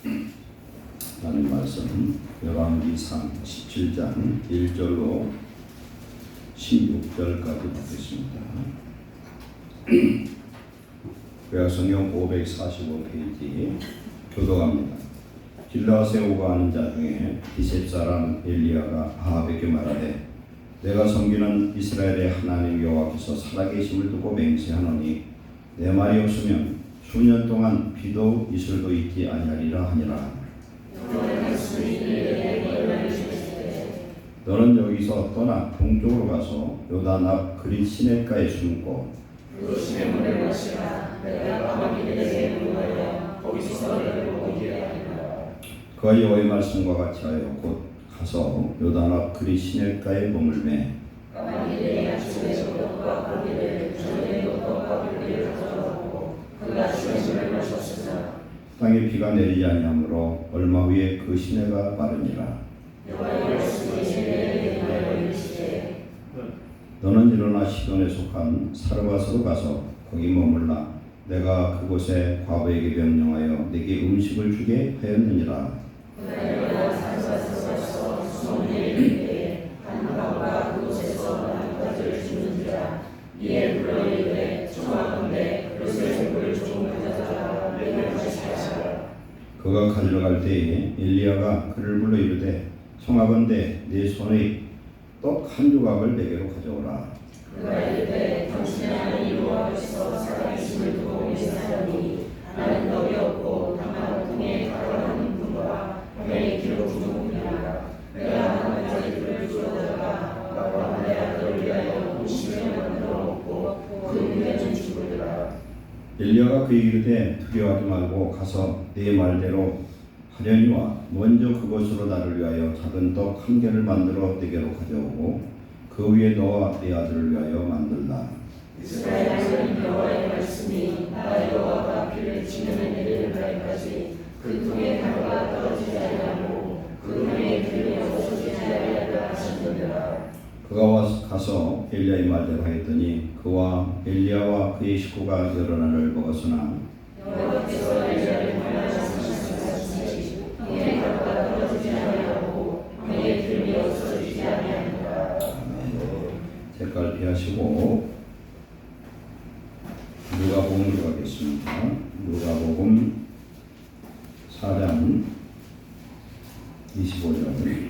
하나님 말씀 열왕기상 17장 1절로 16절까지 보겠습니다. 구약성경 545페이지 교독합니다. 길라앗에 오가는 자 중에 디셉 사람 엘리야가 아합에게 말하되 내가 섬기는 이스라엘의 하나님 여호와께서 살아계심을 두고 맹세하노니 내 말이 없으면 수년 동안 비도 이슬도 있지 아니하리라 하니라. 너는 여기서 떠나 동쪽으로 가서 요단 앞 그릿 시냇가에 숨고 그 시냇물을 마시라. 내가 가만히에게 물어야 거기서 너를 보게 하리라. 그가 여호와의 말씀과 같이 하여 곧 가서 요단 앞 그릿 시냇가에 머물매 가만히에 아침에 것과 고기를 저녁에 것과 고기를 가져오고 그가 시냇물을 마셨으나 땅에 비가 내리지 아니하므로 얼마 후에 그 시내가 마르니라. 여호와의 말씀이 내게 임하여 이르시되 너는 일어나 시돈에 속한 사르밧으로 가서 거기 머물라. 내가 그곳에 과부에게 명령하여 네게 음식을 주게 하였느니라. 내가 사르밧으로 가서 소문에 이르되 한 과부가 그곳에서 나뭇가지를 주는지라. 이에 불러 이르되 청하건대 그릇에 물을 조금 가져다가 내게 마시라. 그가 가져갈 때에 엘리야가 그를 불러 이르되 청하건대 네 손의 떡 한 조각을 내게로 가져오라. 그가 이르되 당신의 하나님 여호와께서 살아계심을 두고 맹세하노니 나는 떡이 없고 다만 통에 가라앉는 분과 병에 기름 부은 분이라. 내가 한 가지 불을 주어다가 나와 내 아들을 위하여 음식을 만들어 먹고 그 후에는 죽으리라. 엘리야가 그에게 이르되 두려워하지 말고 가서 네 말대로 하려니와 먼저 그것으로 나를 위하여 작은 떡 한 개를 만들어 네게로 가져오고 그 위에 너와 네 아들을 위하여 만들라. 이스라엘 하나님 여호와의 말씀이 나 여호와가 비를 치면 내리는 날까지 그 통에 가루가 떨어지지 아니하고 그 위에 기름이 없어지지 아니하리라 하셨느니라. 그가 가서 엘리야의 말대로 하였더니 그와 엘리야와 그의 식구가 여러 날을 먹었으나 여호와께서 엘리야를 말씀하셨으니 이에 가루가 떨어지지 아니하고 위에 기름이 없어지지 아니하니라. 색깔 피하시고 누가복음으로 가겠습니다. 누가복음 4장 25절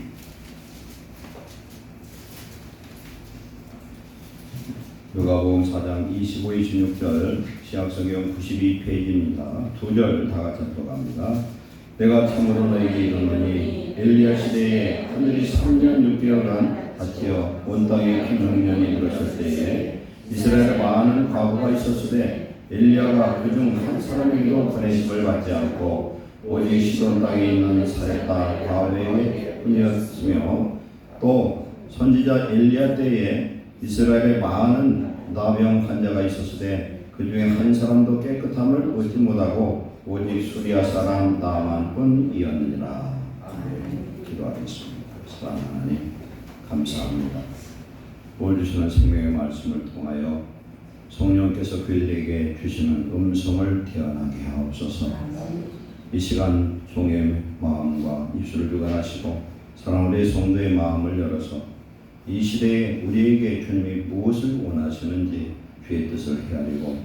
누가복음 4장 25, 26절 신약성경 92페이지입니다. 두 절 다 같이 들어갑니다. 내가 참으로 너에게 이르노니 엘리야 시대에 하늘이 3년 6개월간 닫히어 온 땅에 흉년이 들었을 때에 이스라엘에 많은 과부가 있었으되 엘리야가 그중 한 사람에게도 보내심을 받지 않고 오직 시돈 땅에 있는 사렙다 과부에게 뿐이었으며 또 선지자 엘리야 때에 이스라엘에 많은 나병 환자가 있었으되 그 중에 한 사람도 깨끗함을 얻지 못하고 오직 수리아 사람 나만뿐이었느니라. 기도하겠습니다. 사랑하는 하나님 감사합니다. 오늘 주시는 생명의 말씀을 통하여 성령께서 그들에게 주시는 음성을 태어나게 하옵소서. 이 시간 종의 마음과 입술을 주관하시고 사랑하는 우리 성도의 마음을 열어서 이 시대에 우리에게 주님이 무엇을 원하시는지 주의 뜻을 헤아리고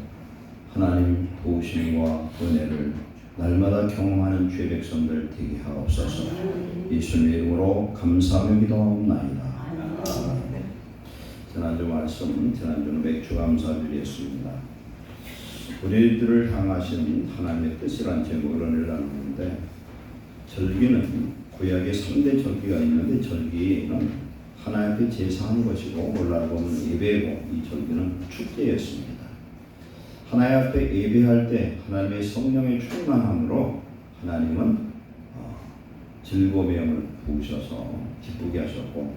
하나님 도우심과 은혜를 날마다 경험하는 주의 백성들 되게 하옵소서. 예수님의 이름으로 감사하며 기도하옵나이다. 지난주 말씀, 지난주는 맥주 감사드렸습니다. 우리들을 향하신 하나님의 뜻이란 제목으로 나누는데 절기는 구약에 3대 절기가 있는데 절기는 하나님께 제사하는 것이고 오늘날 보면 예배고 이 절기는 축제였습니다. 하나님 앞에 예배할 때 하나님의 성령의 충만함으로 하나님은 즐거움의 영을 부으셔서 기쁘게 하셨고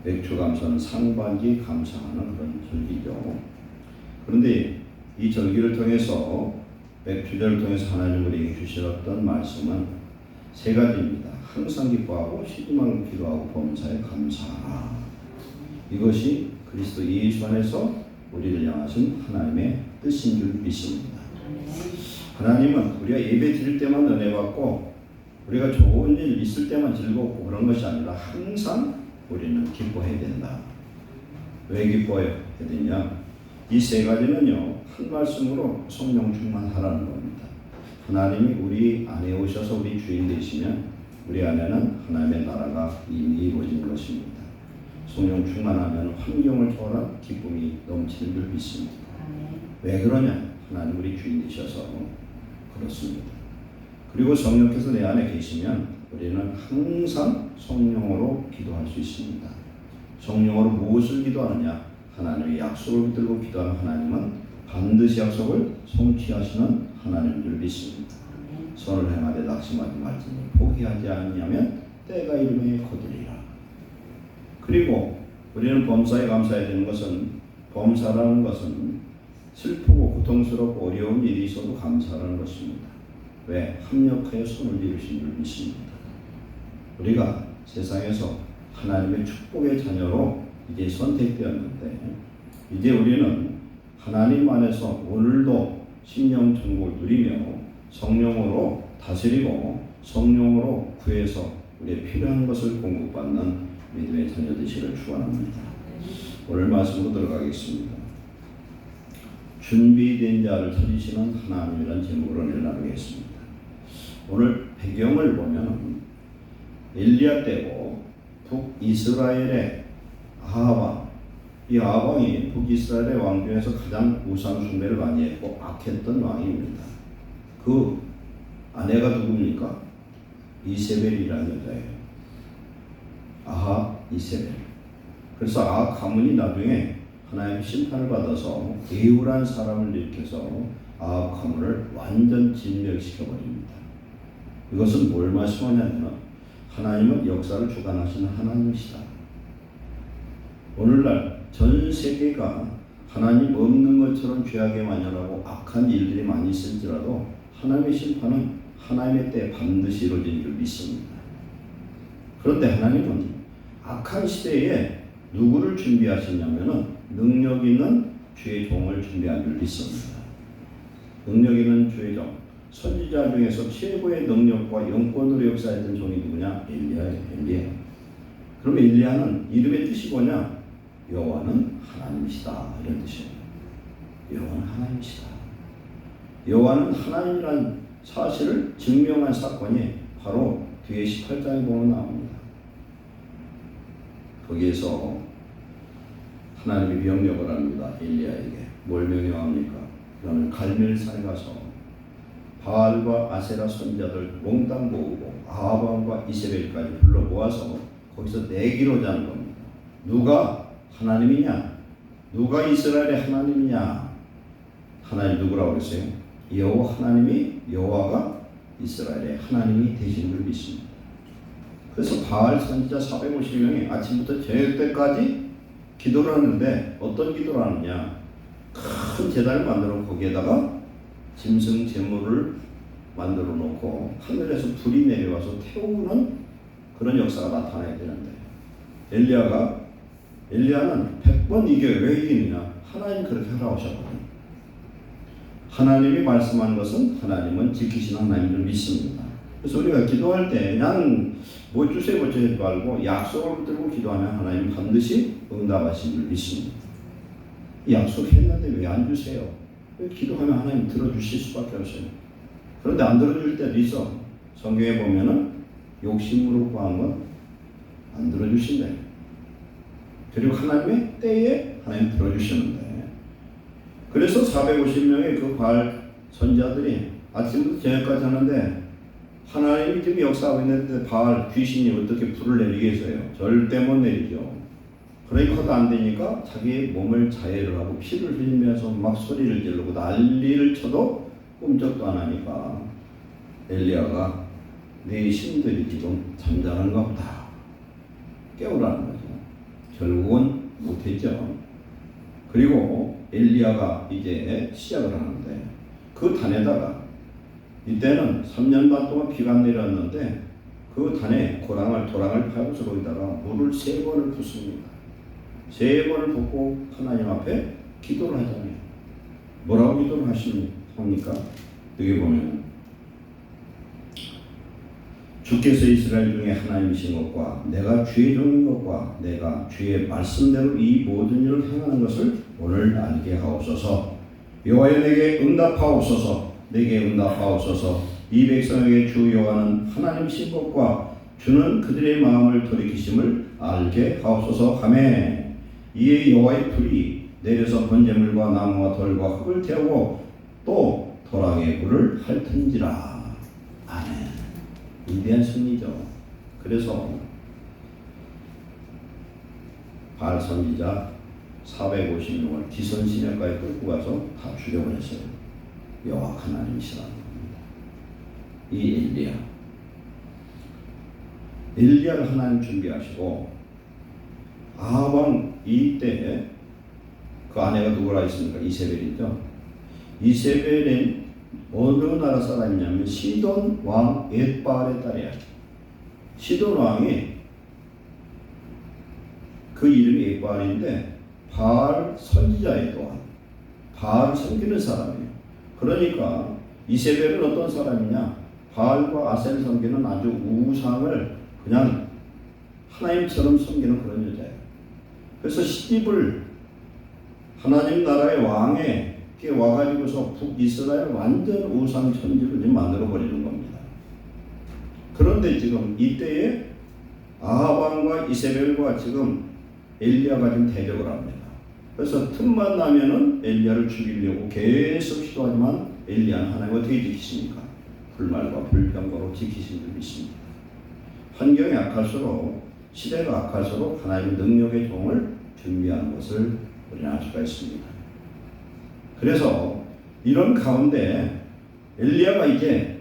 맥주 감사는 상반기 감사하는 그런 절기죠. 그런데 이 절기를 통해서 맥주절을 통해서 하나님 우리에게 주셨던 말씀은 세 가지입니다. 항상 기뻐하고 쉬지 말고 기도하고 범사에 감사하라. 이것이 그리스도 예수 안에서 우리를 향하신 하나님의 뜻인 줄 믿습니다. 하나님은 우리가 예배 드릴 때만 은혜 받고 우리가 좋은 일 있을 때만 즐겁고 그런 것이 아니라 항상 우리는 기뻐해야 된다. 왜 기뻐해야 되냐? 이 세 가지는요, 한 말씀으로 성령 충만하라는 겁니다. 하나님이 우리 안에 오셔서 우리 주인 되시면 우리 안에는 하나님의 나라가 이미 이루어진 것입니다. 성령 충만하면 환경을 초월한 기쁨이 넘치는 줄 믿습니다. 왜 그러냐? 하나님 우리 주인 되셔서 그렇습니다. 그리고 성령께서 내 안에 계시면 우리는 항상 성령으로 기도할 수 있습니다. 성령으로 무엇을 기도하느냐? 하나님의 약속을 붙들고 기도하는 하나님은 반드시 약속을 성취하시는 하나님인 줄 믿습니다. 선을 행하되 낙심하지 말지니 포기하지 않으면 때가 이름에 거두리라. 그리고 우리는 범사에 감사해야 되는 것은, 범사라는 것은 슬프고 고통스럽고 어려운 일이 있어도 감사라는 것입니다. 왜? 합력하여 손을 이루신 줄 믿습니다. 우리가 세상에서 하나님의 축복의 자녀로 이제 선택되었는데, 이제 우리는 하나님 안에서 오늘도 심령 천국을 누리며 성령으로 다스리고 성령으로 구해서 우리의 필요한 것을 공급받는 믿음의 자녀 되시기를 축원합니다. 오늘 말씀으로 들어가겠습니다. 준비된 자를 찾으시는 하나님이라는 제목으로 오늘 나누겠습니다. 오늘 배경을 보면 엘리야 때고 북이스라엘의 아합, 이 아합왕이 북이스라엘의 왕 중에서 가장 우상 숭배를 많이 했고 악했던 왕입니다. 그 아내가 누굽니까? 이세벨이라는 여자예요. 아합, 이세벨. 그래서 아합 가문이 나중에 하나님의 심판을 받아서 예후란 사람을 일으켜서 아합 가문을 완전 진멸시켜버립니다. 이것은 뭘 말씀하냐면 하나님은 역사를 주관하시는 하나님이시다. 오늘날 전 세계가 하나님 없는 것처럼 죄악에 만연하고 악한 일들이 많이 있을지라도 하나님의 심판은 하나님의 때에 반드시 이루어진 줄 믿습니다. 그런데 하나님은 악한 시대에 누구를 준비하셨냐면은 능력 있는 주의 종을 준비한 줄 믿습니다. 능력 있는 주의 종, 선지자 중에서 최고의 능력과 영권으로 역사했던 종이 누구냐? 엘리야예요. 엘리야. 그럼 엘리야는 이름의 뜻이 뭐냐? 여호와는 하나님이시다, 이런 뜻이에요. 여호와는 하나님이시다. 여호와는 하나님이라는 사실을 증명한 사건이 바로 뒤에 18장에 보면 나옵니다. 거기에서 하나님이 명령을 합니다. 엘리야에게 뭘 명령합니까? 그러면 갈멜산에 가서 바알과 아세라 선자들 몽땅 모으고 아합 왕과 이세벨까지 불러 모아서 거기서 내기로 자는 겁니다. 누가 하나님이냐? 누가 이스라엘의 하나님이냐? 하나님 누구라고 그랬어요? 여호와 하나님이, 여호와가 이스라엘의 하나님이 되시는 걸 믿습니다. 그래서 바알 선지자 450명이 아침부터 저녁 때까지 기도를 하는데 어떤 기도를 하느냐? 큰 제단을 만들어 거기에다가 짐승 제물을 만들어 놓고 하늘에서 불이 내려와서 태우는 그런 역사가 나타나야 되는데 엘리야는 100번 이겨요. 왜 이기느냐? 하나님 그렇게 하라고 하셨거든요. 하나님이 말씀한 것은 하나님은 지키시는 하나님을 믿습니다. 그래서 우리가 기도할 때 그냥 뭐 주세요 뭐 주세요 말고 약속을 붙들고 기도하면 하나님 반드시 응답하신 줄 믿습니다. 약속했는데 왜 안 주세요? 왜 기도하면 하나님 들어주실 수밖에 없어요. 그런데 안 들어줄 때도 있어. 성경에 보면은 욕심으로 구한 건 안 들어주신대. 그리고 하나님의 때에 하나님 들어주시는데, 그래서 450명의 그 바알 선자들이 아침부터 저녁까지 하는데 하나님이 지금 역사하고 있는데 바알 귀신이 어떻게 불을 내리겠어요? 절대 못 내리죠. 그러니까 그것도 안 되니까 자기의 몸을 자해를 하고 피를 흘리면서 막 소리를 지르고 난리를 쳐도 꼼짝도 안 하니까 엘리야가 네 신들이 지금 잠자는가 보다 깨우라는 거죠. 결국은 못했죠. 그리고 엘리야가 이제 시작을 하는데 그 단에다가 이때는 3년 반 동안 비가 내렸는데 그 단에 도랑을 파고서 거기다가 물을 3번을 붓습니다. 3번을 붓고 하나님 앞에 기도를 하잖아요. 뭐라고 기도를 합니까? 여기 보면 주께서 이스라엘 중에 하나님이신 것과 내가 주의 종인 것과 내가 주의 말씀대로 이 모든 일을 행하는 것을 오늘 알게 하옵소서. 여호와여 내게 응답하옵소서. 내게 응답하옵소서. 이 백성에게 주 여호와는 하나님이신 것과 주는 그들의 마음을 돌이키심을 알게 하옵소서 하매 이에 여호와의 불이 내려서 번제물과 나무와 돌과 흙을 태우고 또 도랑의 불을 핥은지라. 아멘. 위대한 승리죠. 그래서 바알 선지자 456을 기선 시내까지 끌고 가서 다 죽여버렸어요. 여호와 하나님이시라는 겁니다. 이 엘리야를 하나님 준비하시고 아합 이때 그 아내가 누구라 했습니까? 이세벨이죠. 이세벨은 어느 나라 사람이냐면 시돈 왕 엣바알의 딸이야. 시돈 왕이 그 이름이 엣바알인데 바알 선지자의 또한 바알을 섬기는 사람이에요. 그러니까 이세벨은 어떤 사람이냐? 바알과 아셀을 섬기는 아주 우상을 그냥 하나님처럼 섬기는 그런 여자예요. 그래서 시집을 하나님 나라의 왕에게 와가지고서 북이스라엘 완전 우상 천지를 만들어 버리는 겁니다. 그런데 지금 이때에 아합 왕과 이세벨과 지금 엘리야가 지금 대적을 합니다. 그래서 틈만 나면은 엘리야를 죽이려고 계속 시도하지만 엘리야는 하나님 어떻게 지키십니까? 불말과 불평거로 지키신 줄 믿습니다. 환경이 악할수록 시대가 악할수록 하나님의 능력의 종을 준비하는 것을 우리는 알 수가 있습니다. 그래서 이런 가운데 엘리야가 이제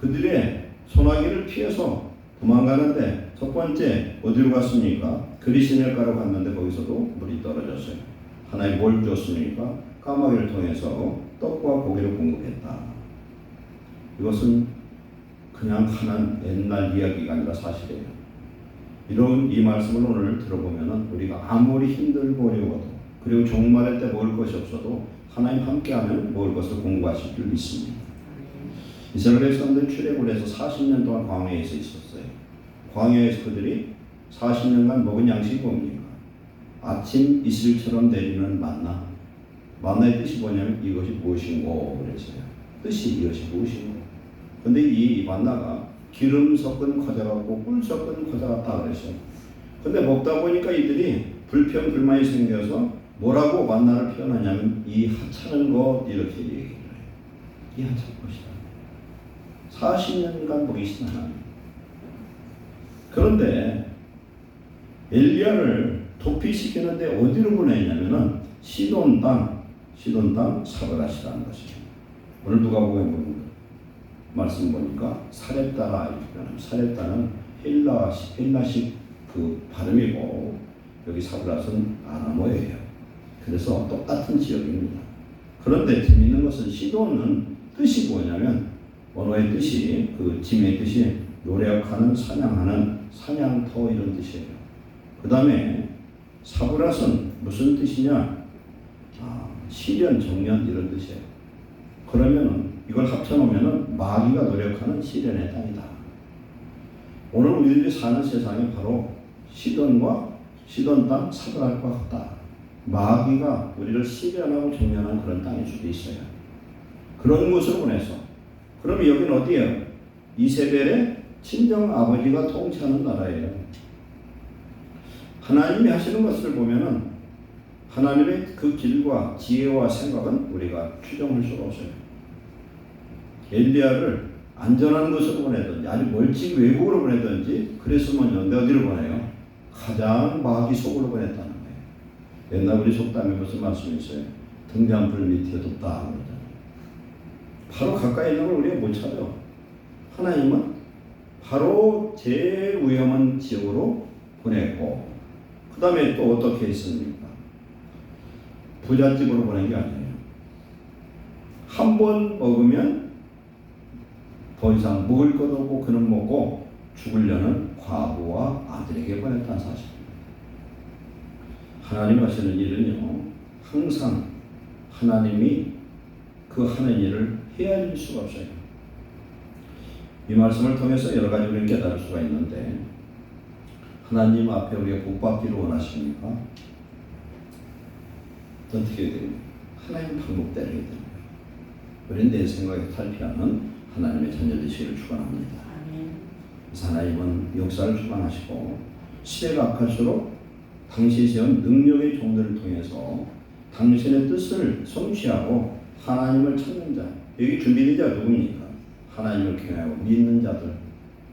그들의 소나기를 피해서 도망가는데 첫 번째 어디로 갔습니까? 그리시넬가로 갔는데 거기서도 물이 떨어졌어요. 하나님 뭘 줬습니까? 까마귀를 통해서 떡과 고기를 공급했다. 이것은 그냥 하는 옛날 이야기가 아니라 사실이에요. 이런 이 말씀을 오늘 들어보면은 우리가 아무리 힘들고 어려워도 그리고 종말할 때 먹을 것이 없어도 하나님 함께하면 먹을 것을 공부하실 줄 믿습니다. 이스라엘 백성들 출애굽을 해서 40년 동안 광야에서 있었어요. 광야에서 그들이 40년간 먹은 양식이 뭡니까? 아침 이슬처럼 내리는 만나. 만나의 뜻이 뭐냐면 이것이 무엇인고 그랬어요. 뜻이 이것이 무엇인고. 근데 이 만나가 기름 섞은 과자 같고 꿀 섞은 과자 같다 그랬어요. 근데 먹다 보니까 이들이 불평 불만이 생겨서 뭐라고 만나를 표현하냐면 이 하찮은 것 이렇게 얘기를 해요. 이 하찮은 것이다. 40년간 먹이신 하나님. 그런데 엘리야를 도피시키는데 어디로 보냈냐면은 시돈 땅 사브라시라는 것이죠. 오늘 누가복음에 보는 말씀 보니까 사렙다라 이렇게 표현합니다. 사렙다는 헬라식 그 발음이고 여기 사브라스는 아람어예요. 그래서 똑같은 지역입니다. 그런데 재미있는 것은 시돈은 뜻이 뭐냐면 언어의 뜻이 그 짐의 뜻이 노력하는 사냥하는 사냥터 이런 뜻이에요. 그 다음에 사브라스는 무슨 뜻이냐? 시련 정년 이런 뜻이에요. 그러면은 이걸 합쳐놓으면은 마귀가 노력하는 시련의 땅이다. 오늘 우리들이 사는 세상이 바로 시돈 땅 사브라스와 같다. 마귀가 우리를 시련하고 정면하는 그런 땅일 수도 있어요. 그런 곳을 보내서 그럼 여기는 어디예요? 이세벨의 친정 아버지가 통치하는 나라예요. 하나님이 하시는 것을 보면은 하나님의 그 길과 지혜와 생각은 우리가 추정할 수가 없어요. 엘리야를 안전한 곳으로 보내든지 아주 멀찍이 외국으로 보내든지 그랬으면요. 내 어디로 보내요? 가장 마귀 속으로 보냈다는 거예요. 옛날 우리 속담에 무슨 말씀이 있어요? 등잔불 밑에 뒀다 그러잖아요. 바로 가까이 있는 걸 우리가 못 찾아요. 하나님은 바로 제일 위험한 지역으로 보냈고 그 다음에 또 어떻게 했습니까? 부잣집으로 보낸 게 아니에요. 한 번 먹으면 더 이상 먹을 것 없고 그는 먹고 죽으려는 과부와 아들에게 보냈다는 사실입니다. 하나님 하시는 일은요 항상 하나님이 그 하는 일을 헤아릴 수가 없어요. 이 말씀을 통해서 여러 가지 우리는 깨달을 수가 있는데, 하나님 앞에 우리가 복받기를 원하십니까? 어떻게 해야 됩니까? 하나님 방법대로 해야 됩니다. 우리는 내 생각에 탈피하는 하나님의 자녀 되시기를 축원합니다. 그래서 하나님은 역사를 주관하시고 시대가 악할수록 당시 세운 능력의 종들을 통해서 당신의 뜻을 성취하고 하나님을 찾는 자, 여기 준비된 자가 누굽니까? 하나님을 경외하고 믿는 자들,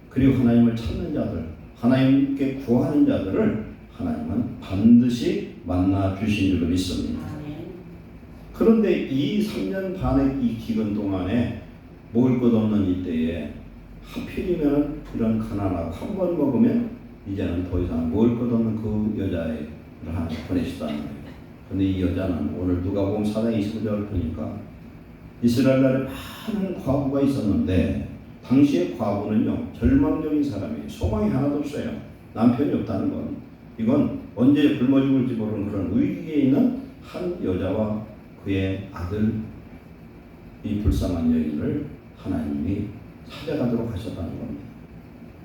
그리고 하나님을 찾는 자들, 하나님께 구하는 자들을 하나님은 반드시 만나 주신 줄로 믿습니다. 그런데 이 3년 반의 이 기간 동안에 먹을 것 없는 이때에 하필이면 이런 가난하고 한 번 먹으면 이제는 더 이상 먹을 것 없는 그 여자를 하나 보내시다는 거예요. 근데 이 여자는 오늘 누가복음 4장 25절을 보니까 이스라엘 나라에 많은 과부가 있었는데 당시의 과부는요 절망적인 사람이에요. 소망이 하나도 없어요. 남편이 없다는 건 이건 언제 굶어 죽을지 모르는 그런 위기에 있는 한 여자와 그의 아들 이 불쌍한 여인을 하나님이 찾아가도록 하셨다는 겁니다.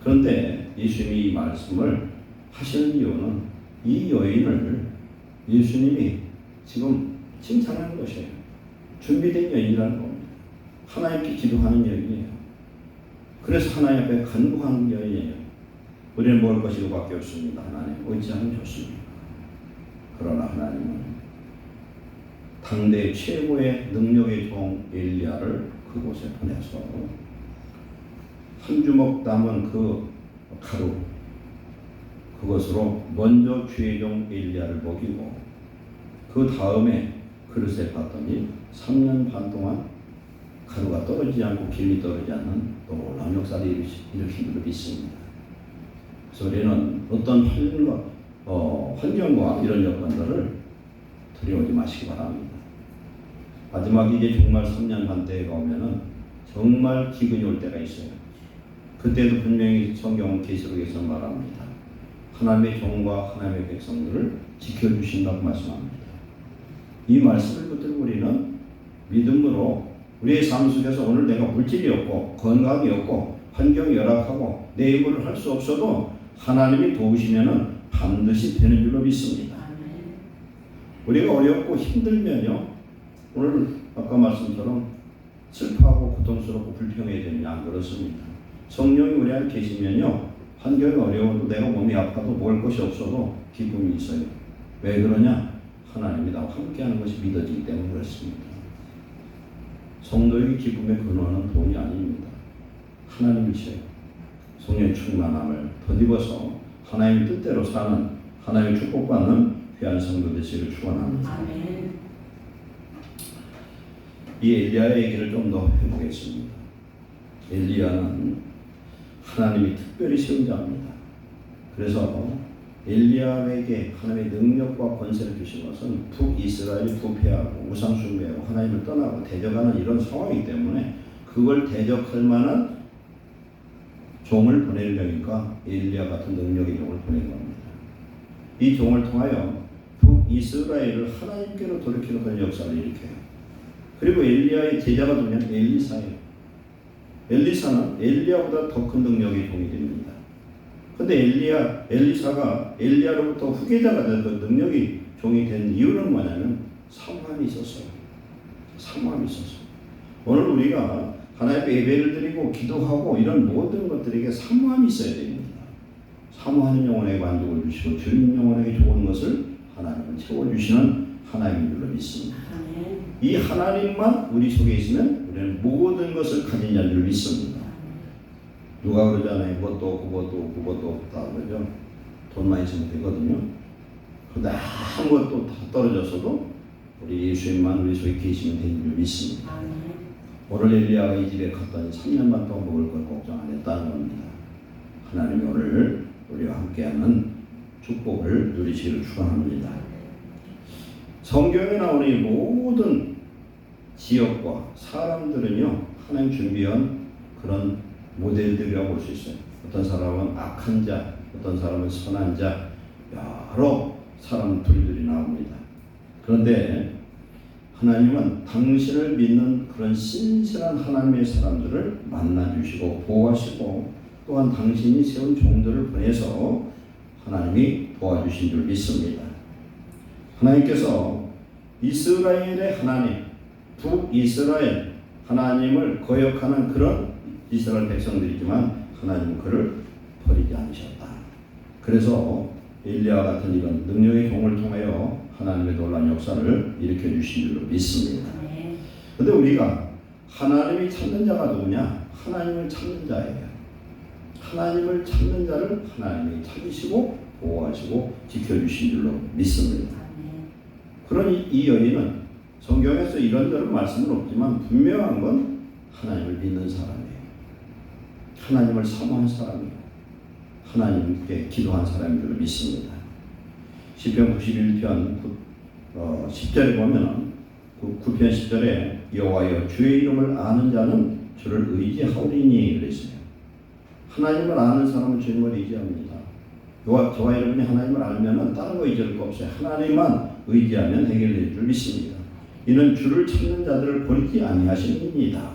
그런데 예수님이 이 말씀을 하시는 이유는 이 여인을 예수님이 지금 칭찬하는 것이에요. 준비된 여인이라는 겁니다. 하나님께 기도하는 여인이에요. 그래서 하나님 앞에 간구하는 여인이에요. 우리는 먹을 것이 이거밖에 없습니다. 하나님 어찌하면 좋습니까? 그러나 하나님은 당대 최고의 능력의 종 엘리야를 그곳에 보내서 한 주먹 담은 그 가루 그것으로 먼저 주의 종 엘리야를 먹이고 그 다음에 그릇에 봤더니 3년 반 동안 가루가 떨어지지 않고 길이 떨어지지 않는 놀라운 역사를 일으킨 줄로 믿습니다. 그래서 우리는 어떤 환경과 이런 여건들을 두려워하지 마시기 바랍니다. 마지막에 이제 정말 3년 반 때가 오면은 정말 기근이 올 때가 있어요. 그때도 분명히 성경은 계시록에서 말합니다. 하나님의 종과 하나님의 백성들을 지켜주신다고 말씀합니다. 이 말씀을 붙들고 우리는 믿음으로 우리의 삶 속에서 오늘 내가 물질이 없고 건강이 없고 환경이 열악하고 내 힘으로 할 수 없어도 하나님이 도우시면은 반드시 되는 줄로 믿습니다. 우리가 어렵고 힘들면요 오늘 아까 말씀처럼 슬퍼하고 고통스럽고 불평해야 되느냐 안 그렇습니다. 성령이 우리 안에 계시면요 환경이 어려워도 내가 몸이 아파도 먹을 것이 없어도 기쁨이 있어요. 왜 그러냐? 하나님이 나와 함께하는 것이 믿어지기 때문에 그렇습니다. 성도의 기쁨의 근원은 돈이 아닙니다. 하나님이세요. 성령의 충만함을 덧입어서 하나님의 뜻대로 사는 하나님의 축복받는 귀한 성도 되시기를 축원합니다. 이 엘리야의 얘기를 좀 더 해보겠습니다. 엘리야는 하나님이 특별히 세운 자입니다. 그래서 엘리야에게 하나님의 능력과 권세를 주신 것은 북이스라엘이 부패하고 우상숭배하고 하나님을 떠나고 대적하는 이런 상황이기 때문에 그걸 대적할 만한 종을 보내려니까 엘리야 같은 능력의 종을 보낸 겁니다. 이 종을 통하여 북이스라엘을 하나님께로 돌이키는 역사를 일으켜요. 그리고 엘리야의 제자가 누구냐? 엘리사예요. 엘리사는 엘리야보다 더 큰 능력의 종이 됩니다. 근데 엘리사가 엘리야로부터 후계자가 된 그 능력의 종이 된 이유는 뭐냐면 사모함이 있었어요. 사모함이 있었어요. 오늘 우리가 하나님 앞에 예배를 드리고 기도하고 이런 모든 것들에게 사모함이 있어야 됩니다. 사모하는 영혼에게 만족을 주시고 주님 영혼에게 좋은 것을 하나님은 채워주시는 하나님인 줄로 믿습니다. 이 하나님만 우리 속에 있으면 우리는 모든 것을 가진 자를 믿습니다. 누가 그러잖아요. 그것도 없다 그러죠. 돈만 있으면 되거든요. 그런데 아무것도 다 떨어졌어도 우리 예수님만 우리 속에 계시면 되는 줄 믿습니다. 오늘 엘리야가 이 집에 갔더니 3년 반 동안 먹을 걸 걱정 안 했다는 겁니다. 하나님이 오늘 우리와 함께하는 축복을 누리시기를 축원합니다. 성경에 나오는 이 모든 지역과 사람들은요 하나님 준비한 그런 모델들이라고 볼 수 있어요. 어떤 사람은 악한 자, 어떤 사람은 선한 자, 여러 사람 둘들이 나옵니다. 그런데 하나님은 당신을 믿는 그런 신실한 하나님의 사람들을 만나주시고 보호하시고 또한 당신이 세운 종들을 보내서 하나님이 도와주신 줄 믿습니다. 하나님께서 이스라엘의 하나님, 북이스라엘 하나님을 거역하는 그런 이스라엘 백성들이지만 하나님은 그를 버리지 않으셨다. 그래서 엘리야와 같은 이런 능력의 종을 통하여 하나님의 놀라운 역사를 일으켜 주신 줄로 믿습니다. 그런데 우리가 하나님이 찾는 자가 누구냐? 하나님을 찾는 자예요. 하나님을 찾는 자를 하나님이 찾으시고 보호하시고 지켜주신 줄로 믿습니다. 그러니 이 여인은 성경에서 이런저런 말씀은 없지만 분명한 건 하나님을 믿는 사람이에요. 하나님을 사모한 사람이에요. 하나님께 기도한 사람인 줄로 믿습니다. 시편 91편 10절에 보면 9편 10절에 여호와여 주의 이름을 아는 자는 주를 의지하오리니 그랬어요. 하나님을 아는 사람은 주님을 의지합니다. 저와 여러분이 하나님을 알면 다른 거 의지할 거 없어요. 하나님만 의지하면 해결될 줄 믿습니다. 이는 주를 찾는 자들을 버리지 아니하십니다.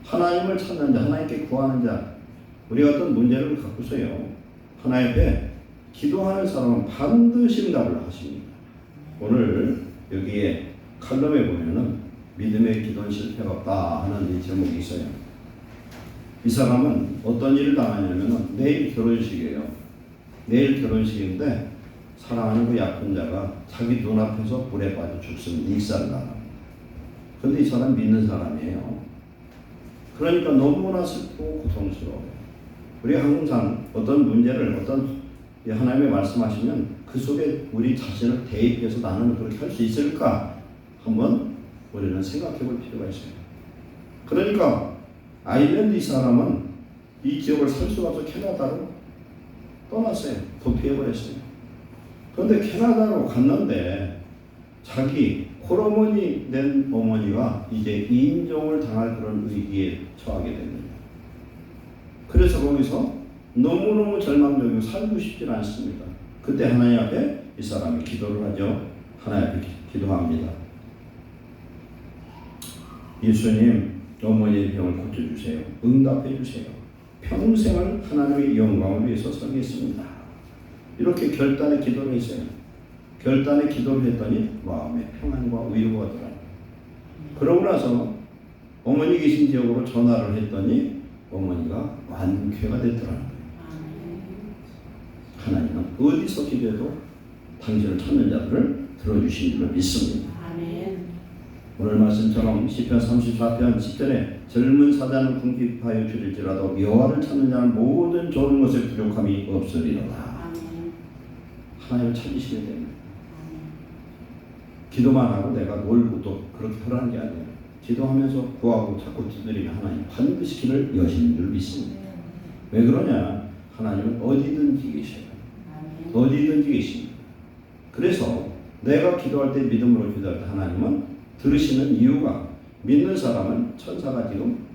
하나님을 찾는 자, 하나님께 구하는 자, 우리가 어떤 문제를 갖고서요 하나님 앞에 기도하는 사람은 반드시 응답을 하십니다. 오늘 여기에 칼럼에 보면은 믿음의 기도는 실패가 없다 하는 이 제목이 있어요. 이 사람은 어떤 일을 당하냐면은 내일 결혼식이에요. 내일 결혼식인데 사랑하는 그 약혼자가 자기 눈앞에서 불에 빠져 죽습니다. 익살나. 그런데 이 사람 믿는 사람이에요. 그러니까 너무나 슬프고 고통스러워요. 우리가 항상 어떤 문제를 어떤 하나님의 말씀하시면 그 속에 우리 자신을 대입해서 나는 그렇게 할 수 있을까 한번 우리는 생각해 볼 필요가 있어요. 그러니까 아일랜드 이 사람은 이 지역을 살 수가 없어 캐나다로 떠났어요. 도피해버렸어요. 그런데 캐나다로 갔는데 자기 홀어머니 된 어머니가 이제 인종을 당할 그런 위기에 처하게 됩니다. 그래서 거기서 너무너무 절망적이고 살고 싶지 않습니다. 그때 하나님 앞에 이 사람이 기도를 하죠. 하나님 앞에 기도합니다. 예수님, 어머니의 병을 고쳐주세요. 응답해주세요. 평생을 하나님의 영광을 위해서 살겠습니다. 이렇게 결단의 기도를 했어요. 결단의 기도를 했더니 마음에 평안과 위로가 더라고요. 그러고 나서 어머니 계신 지역으로 전화를 했더니 어머니가 완쾌가 됐더라고요. 하나님은 어디서 기도해도 당신을 찾는 자들을 들어주신 줄로 믿습니다. 오늘 말씀처럼 시편 34편 10절에 젊은 사자는 궁핍하여 줄일지라도 여호와를 찾는 자는 모든 좋은 것에 부족함이 없으리로다. 하나님을 찾으시면 됩니다. 기도만 하고 내가 놀고 또 그렇게 하라는 게 아니에요. 기도하면서 구하고 자꾸 두드리면 하나님 반드시 길을 여시는 줄 믿습니다. 왜 그러냐? 하나님은 어디든지 계셔요. 어디든지 계십니다. 그래서 내가 기도할 때 믿음으로 기도할 때 하나님은 들으시는 이유가 믿는 사람은 천사가 지금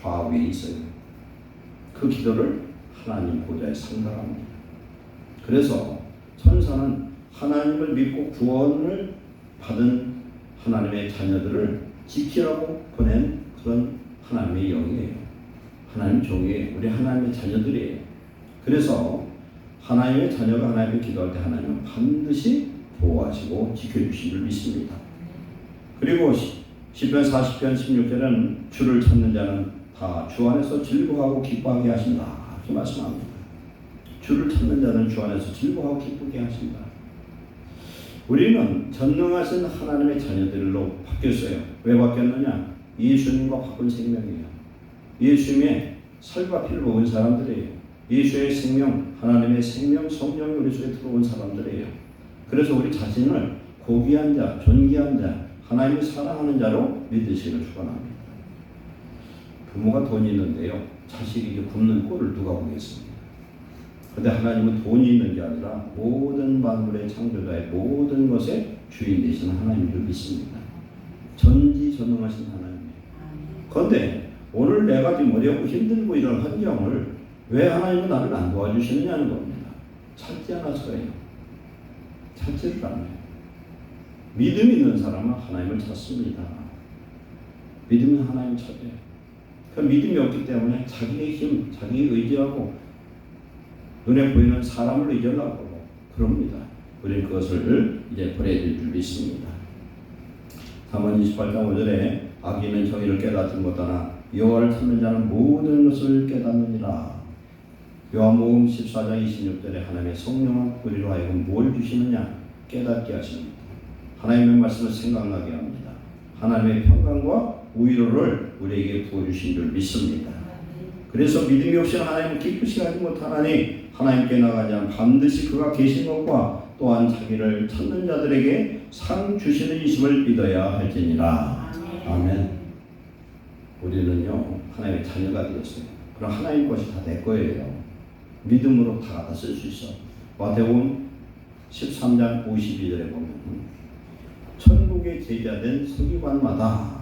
좌우에 있어요. 그 기도를 하나님 보좌에 상달합니다. 그래서 천사는 하나님을 믿고 구원을 받은 하나님의 자녀들을 지키라고 보낸 그런 하나님의 영이에요. 하나님 종이에요. 우리 하나님의 자녀들이에요. 그래서 하나님의 자녀가 하나님께 기도할 때 하나님은 반드시 보호하시고 지켜주신 줄 믿습니다. 그리고 시편 40편 16절에는 주를 찾는 자는 다 주 안에서 즐거워하고 기뻐하게 하신다. 이렇게 말씀합니다. 주를 찾는 자는 주 안에서 즐거워하고 기쁘게 하신다. 우리는 전능하신 하나님의 자녀들로 바뀌었어요. 왜 바뀌었느냐? 예수님과 바꾼 생명이에요. 예수님의 살과 피를 먹은 사람들이에요. 예수의 생명, 하나님의 생명, 성령이 우리 속에 들어온 사람들이에요. 그래서 우리 자신을 고귀한 자, 존귀한 자, 하나님이 사랑하는 자로 믿으시기를 축원합니다. 부모가 돈이 있는데요, 자식이 이제 굶는 꼴을 누가 보겠습니까? 그런데 하나님은 돈이 있는 게 아니라 모든 만물의 창조자의 모든 것의 주인 되시는 하나님인 줄 믿습니다. 전지전능하신 하나님이에요. 그런데 오늘 내가 지금 어렵고 힘들고 이런 환경을 왜 하나님은 나를 안 도와주시느냐는 겁니다. 찾지 않아서예요. 찾지를 않아요. 믿음 있는 사람은 하나님을 찾습니다. 믿음은 하나님을 찾아요. 그 믿음이 없기 때문에 자기의 힘, 자기의 의지하고 눈에 보이는 사람을 의존하고 그럽니다. 우리는 그것을 이제 버려야 될 줄 믿습니다. 3번 28장 5절에 악인은 정의를 깨닫지 못하나 여호와를 찾는 자는 모든 것을 깨닫느니라. 요한복음 14장 26절에 하나님의 성령은 우리로 하여금 뭘 주시느냐? 깨닫게 하십니다. 하나님의 말씀을 생각나게 합니다. 하나님의 평강과 위로를 우리에게 부어주신 줄 믿습니다. 그래서 믿음이 없이는 하나님을 기쁘시게 하지 못하나니 하나님께 나가지 않으면 반드시 그가 계신 것과 또한 자기를 찾는 자들에게 상 주시는 이심을 믿어야 할지니라. 아멘. 우리는요 하나님의 자녀가 되었어요. 그럼 하나님 것이 다 내 거예요. 믿음으로 다 갖다 쓸 수 있어. 마태복음 13장 52절에 보면 천국의 제자된 서기관마다,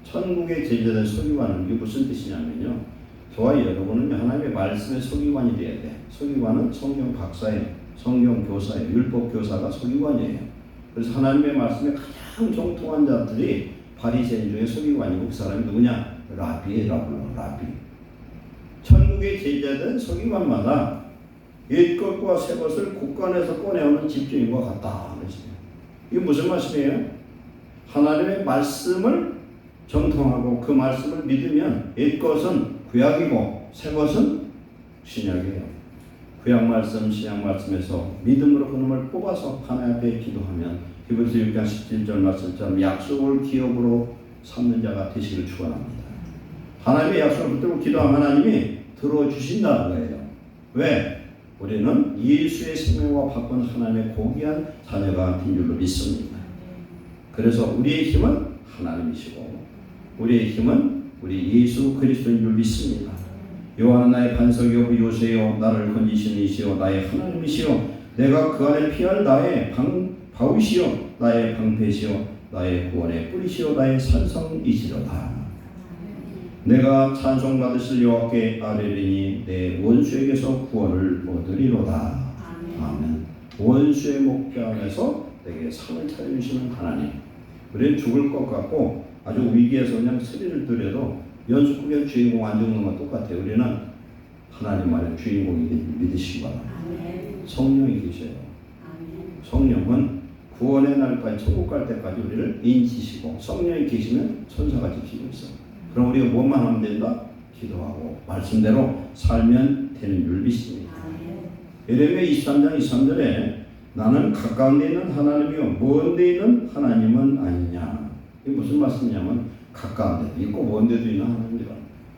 천국의 제자된 서기관은 이게 무슨 뜻이냐면요, 저와 여러분은 하나님의 말씀의 서기관이 돼야 돼. 서기관은 성경 박사예요. 성경 교사예요. 율법 교사가 서기관이에요. 그래서 하나님의 말씀에 가장 정통한 자들이 바리새인 중에 서기관이고 그 사람이 누구냐? 라비라고 불러. 라비. 천국의 제자된 서기관마다 옛것과 새것을 곳간에서 꺼내오는 집주인과 같다. 이게 무슨 말씀이에요? 하나님의 말씀을 정통하고 그 말씀을 믿으면 옛것은 구약이고 새것은 신약이에요. 구약 말씀, 신약 말씀에서 믿음으로 그놈을 뽑아서 하나님 앞에 기도하면 히브리서 6장 17절 말씀처럼 약속을 기업으로 삼는 자가 되시기를 축원합니다. 하나님의 약속을 붙들고 기도하면 하나님이 들어주신다는 거예요. 왜? 우리는 예수의 생명과 바꾼 하나님의 고귀한 자녀가 된 줄로 믿습니다. 그래서 우리의 힘은 하나님이시고 우리의 힘은 우리 예수 그리스도인 줄 믿습니다. 여호와는 나의 반석이요 요새요 나를 건지시는 이시요 나의 하나님이시요 내가 그 안에 피할 나의 바위시요 나의 방패시요 나의 구원의 뿌리시요 나의 산성이시로다. 내가 찬송받으실 여호와께 아뢰리니 내 원수에게서 구원을 얻으리로다. 아멘. 원수의 목전에서 내게 상을 차려주시는 하나님. 우리는 죽을 것 같고 아주 위기에서 그냥 소리를 들여도 연수국의 주인공 안 죽는 건 똑같아요. 우리는 하나님만의 주인공이 믿으시기 바랍니다. 성령이 계셔요. 성령은 구원의 날까지 천국 갈 때까지 우리를 인치시고 성령이 계시면 천사가 지키고 있어요. 그럼 우리가 뭐만 하면 된다? 기도하고 말씀대로 살면 되는 줄 믿습니다. 예레미야 23장 23절에 나는 가까운 데 있는 하나님이요 먼 데 있는 하나님은 아니냐. 이게 무슨 말씀이냐면 가까운 데도 있고 먼 데도 있는 하나님이다.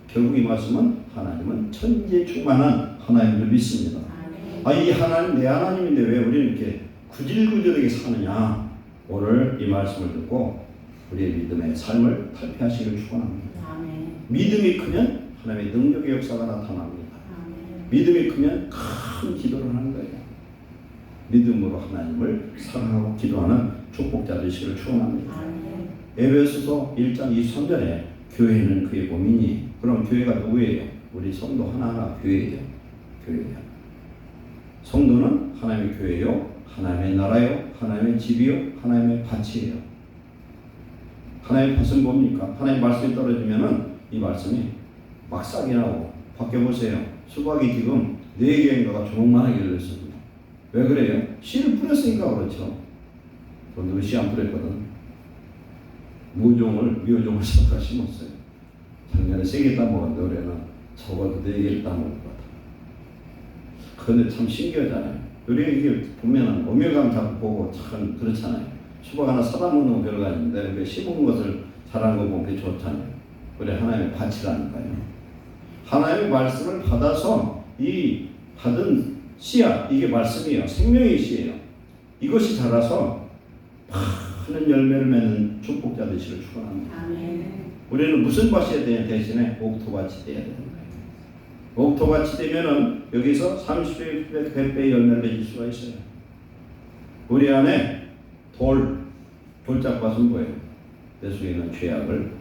결국 이 말씀은 하나님은 천지에 충만한 하나님인 줄 믿습니다. 이 하나님 내 하나님인데 왜 우리는 이렇게 구질구질하게 사느냐. 오늘 이 말씀을 듣고 우리의 믿음의 삶을 탈피하시기를 축원합니다. 믿음이 크면 하나님의 능력의 역사가 나타납니다. 믿음이 크면 큰 기도를 하는 거예요. 믿음으로 하나님을 사랑하고 기도하는 축복자 되시기를 축원합니다. 에베소서 1장 23절에 교회는 그의 몸이니, 그럼 교회가 누구예요? 우리 성도 하나하나 교회예요. 교회예요. 성도는 하나님의 교회요, 하나님의 나라요, 하나님의 집이요, 하나님의 밭이에요. 하나님의 밭은 뭡니까? 하나님의 말씀이 떨어지면은 이 말씀이 막 싹이 나고, 밖에 보세요. 수박이 지금 4개인가가 조목만하게 열렸습니다. 왜 그래요? 씨를 뿌렸으니까 그렇죠. 그런데 씨 안 뿌렸거든. 묘종을 섞어 심었어요. 작년에 3개 따먹었는데 올해는 적어도 4개를 따먹을 것 같아요. 그런데 참 신기하잖아요. 우리가 이게 보면은 오메감 자꾸 보고 참 그렇잖아요. 수박 하나 사다 먹는 건 별거 아닌데 왜 심은 것을 잘하는 거 보면 좋잖아요. 그래 하나님의 밭이라니까요. 하나님의 말씀을 받아서 이 받은 씨앗, 이게 말씀이에요. 생명의 씨예요. 이것이 자라서 많은 열매를 맺는 축복자 되시기를 축원합니다. 우리는 무슨 밭이 돼야 대신에 옥토밭이 돼야 되는 거예요. 옥토밭이 되면은 여기서 30배, 100배의 열매를 맺을 수가 있어요. 우리 안에 돌짝밭은 뭐예요? 내 속에 있는 죄악을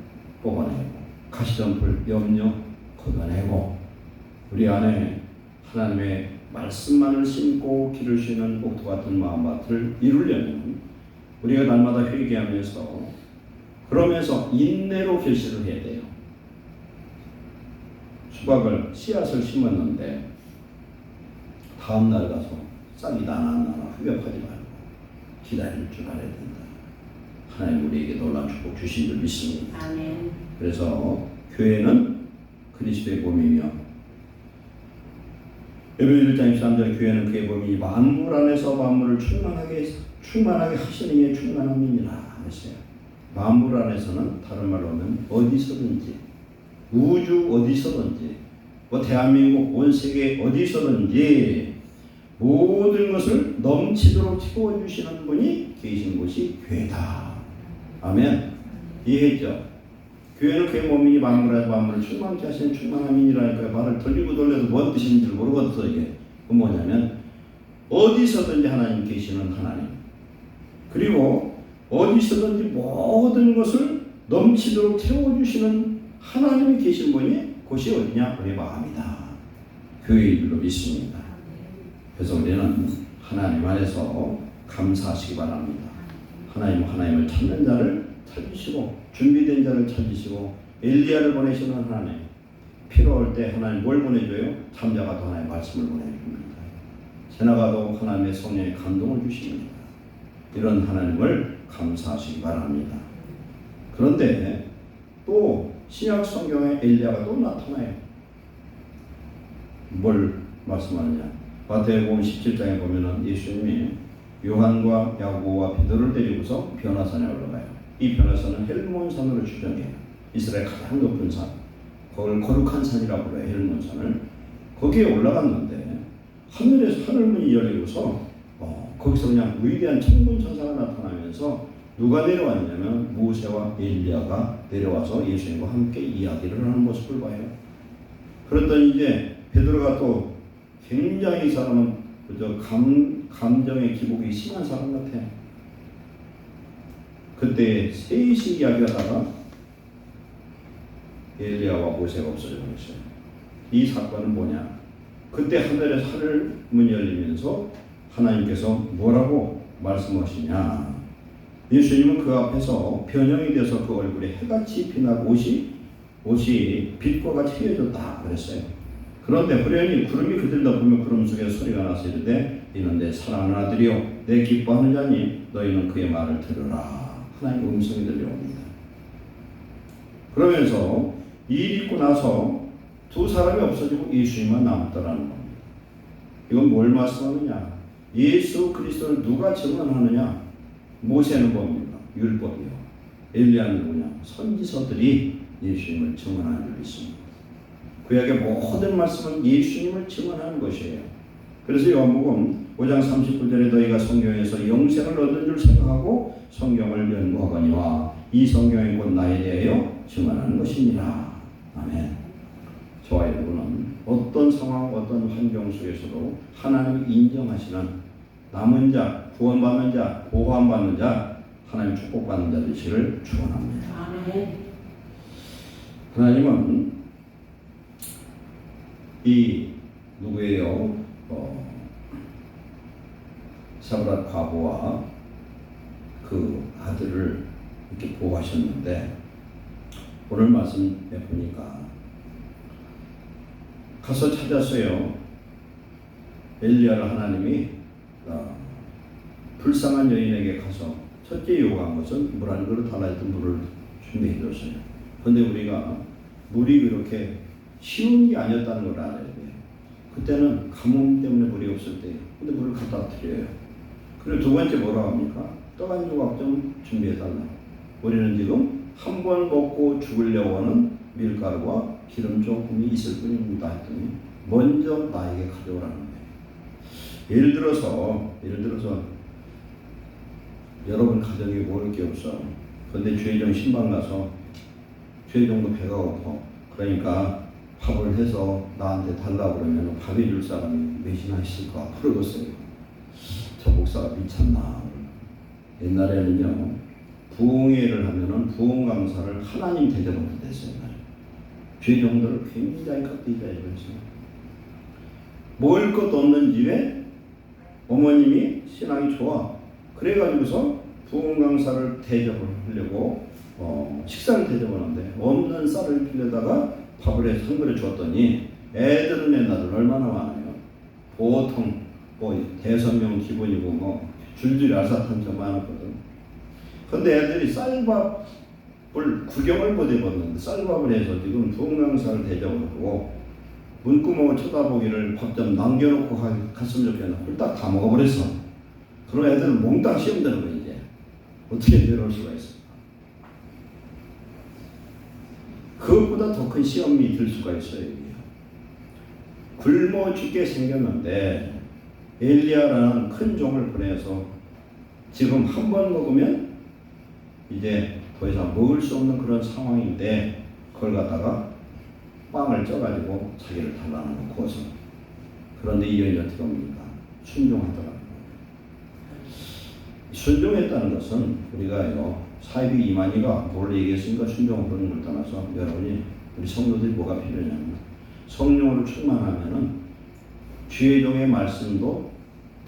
뽑아내고 가시덤불, 염려 걷어내고 우리 안에 하나님의 말씀만을 심고 기를 수 있는 옥토 같은 마음밭을 이루려면 우리가 날마다 회개하면서 그러면서 인내로 결실을 해야 돼요. 수박을 씨앗을 심었는데 다음 날 가서 싹이 나나 안 나나 후회하지 말고 기다릴 줄 알아야 된다. 하나님 우리에게 놀라운 축복 주신 줄 믿습니다. 아멘. 그래서 교회는 그리스도의 몸이며 에베소서 1장 23절 교회는 그의 몸이 만물 안에서 만물을 충만하게 하시는 이의 충만한 민이라 했어요. 만물 안에서는 다른 말로 하면 어디서든지 우주 어디서든지 대한민국 온 세계 어디서든지 모든 것을 넘치도록 채워주시는 분이 계신 곳이 교회다. 아멘. 이해했죠? 교회는 그의 몸이니 만물에서 만물을 충만케 하시는 충만한 민이라니까 말을 돌리고 돌려도 뭔 뜻인지 모르겠어. 이게 그 뭐냐면 어디서든지 하나님 계시는 하나님, 그리고 어디서든지 모든 것을 넘치도록 채워주시는 하나님이 계신 분이 곳이 어디냐? 우리 마음이다. 교회의 줄로 믿습니다. 그래서 우리는 하나님 안에서 감사하시기 바랍니다. 하나님을 찾는 자를 찾으시고 준비된 자를 찾으시고 엘리야를 보내시는 하나님, 필요할 때 하나님 뭘 보내줘요? 잠자가도 하나님 말씀을 보내줍니다. 새나가도 하나님의 성령의 감동을 주십니다. 이런 하나님을 감사하시기 바랍니다. 그런데 또 신약 성경에 엘리야가 또 나타나요. 뭘 말씀하느냐? 마태복음 17장에 보면은 예수님이 요한과 야고보와 베드로를 데리고서 변화산에 올라가요. 이 변화산은 헬몬산으로 추정해요. 이스라엘 가장 높은 산, 그걸 거룩한 산이라고 불러요. 헬몬산을. 거기에 올라갔는데 하늘에서 하늘문이 열리고서 거기서 그냥 위대한 천군천사가 나타나면서 누가 내려왔냐면 모세와 엘리야가 내려와서 예수님과 함께 이야기를 하는 모습을 봐요. 그랬더니 이제 베드로가 또 굉장히 이 사람은 그저 감정의 기복이 심한 사람 같아. 그때 셋이 이야기하다가 엘리야와 모세가 없어져 버렸어요. 이 사건은 뭐냐? 그때 하늘에서 하늘문이 열리면서 하나님께서 뭐라고 말씀하시냐? 예수님은 그 앞에서 변형이 돼서 그 얼굴에 해같이 빛나고 옷이 빛과 같이 휘어졌다 그랬어요. 그런데 호련히 구름이 그들 덮으며 구름 속에서 소리가 나서 이르되 이는 내 사랑하는 아들이요 내 기뻐하는 자니 너희는 그의 말을 들으라. 하나님의 음성이 들려옵니다. 그러면서 일 있고 나서 두 사람이 없어지고 예수님만 남았더라는 겁니다. 이건 뭘 말씀하느냐? 예수 그리스도를 누가 증언하느냐? 모세는 뭡니까? 율법이요. 엘리야는 누구냐? 선지서들이 예수님을 증언하는 줄 믿습니다. 구약의 모든 말씀은 예수님을 증언하는 것이에요. 그래서 요한복음 5장 39절에 너희가 성경에서 영생을 얻은 줄 생각하고 성경을 연구하거니와 이 성경이 곧 나에 대하여 증언하는 것이니라. 아멘. 저와 여러분은 어떤 상황, 어떤 환경 속에서도 하나님이 인정하시는 남은 자, 구원받는 자, 보호받는 자, 하나님 축복받는 자 되시를 축원합니다. 아멘. 하나님은 이 누구예요? 사브랏 과부와 그 아들을 이렇게 보호하셨는데 오늘 말씀에 보니까 가서 찾았어요. 엘리야를 하나님이 불쌍한 여인에게 가서 첫째 요구한 것은 물 한 그릇 달라했던 물을 준비해 줬어요. 그런데 우리가 물이 그렇게 쉬운 게 아니었다는 걸 알아야 돼요. 그때는 가뭄 때문에 물이 없을 때예요. 근데 물을 갖다 드려요. 그리고 두 번째 뭐라고 합니까? 떡 한 조각 좀 준비해 달라. 우리는 지금 한 번 먹고 죽으려고 하는 밀가루와 기름 조금이 있을 뿐입니다 했더니 먼저 나에게 가져오라는 거예요. 예를 들어서 여러분 가정에 먹을 게 없어. 그런데 주의종 신방 가서 주의종도 배가 고파. 그러니까 밥을 해서 나한테 달라고 그러면 밥해 줄 사람이 몇이나 있을까 모르겠어요. 저 목사가 미쳤나. 옛날에는요 부흥회를 하면은 부흥감사를 하나님 대접부터 됐어요. 죄종들을 굉장히 깍두기가 해줬어요. 먹을 것도 없는 집에 어머님이 신앙이 좋아. 그래가지고서 부흥 강사를 대접을 하려고 식사를 대접하는데 없는 쌀을 빌려다가 밥을 해서 한 그릇 줬더니 애들은 옛날은 얼마나 많아요. 보통 뭐 5명 기본이고 뭐 줄줄이 알사탕처럼 많았거든. 근데 애들이 쌀밥을 구경을 못 해봤는데 쌀밥을 해서 지금 부흥 강사를 대접을 하고 문구멍을 쳐다보기를 밥 좀 남겨놓고 갔으면 좋겠나 홀딱 다 먹어버렸어. 그런 애들은 몽땅 시험 되는 거야. 이제 어떻게 내려올 수가 있을까. 그것보다 더 큰 시험이 들 수가 있어요. 이게. 굶어 죽게 생겼는데 엘리야라는 큰 종을 보내서 지금 한 번 먹으면 이제 더 이상 먹을 수 없는 그런 상황인데 그걸 갖다가 빵을 쪄가지고 자기를 달라는 거 구워서. 그런데 이 여인이 어떻게 합니까? 순종하더라고요. 순종했다는 것은 우리가요, 사이비 이만희가 뭘 얘기했으니까 순종을 하는 걸 떠나서 여러분이 우리 성도들이 뭐가 필요하냐면 성령으로 충만하면은 주의 종의 말씀도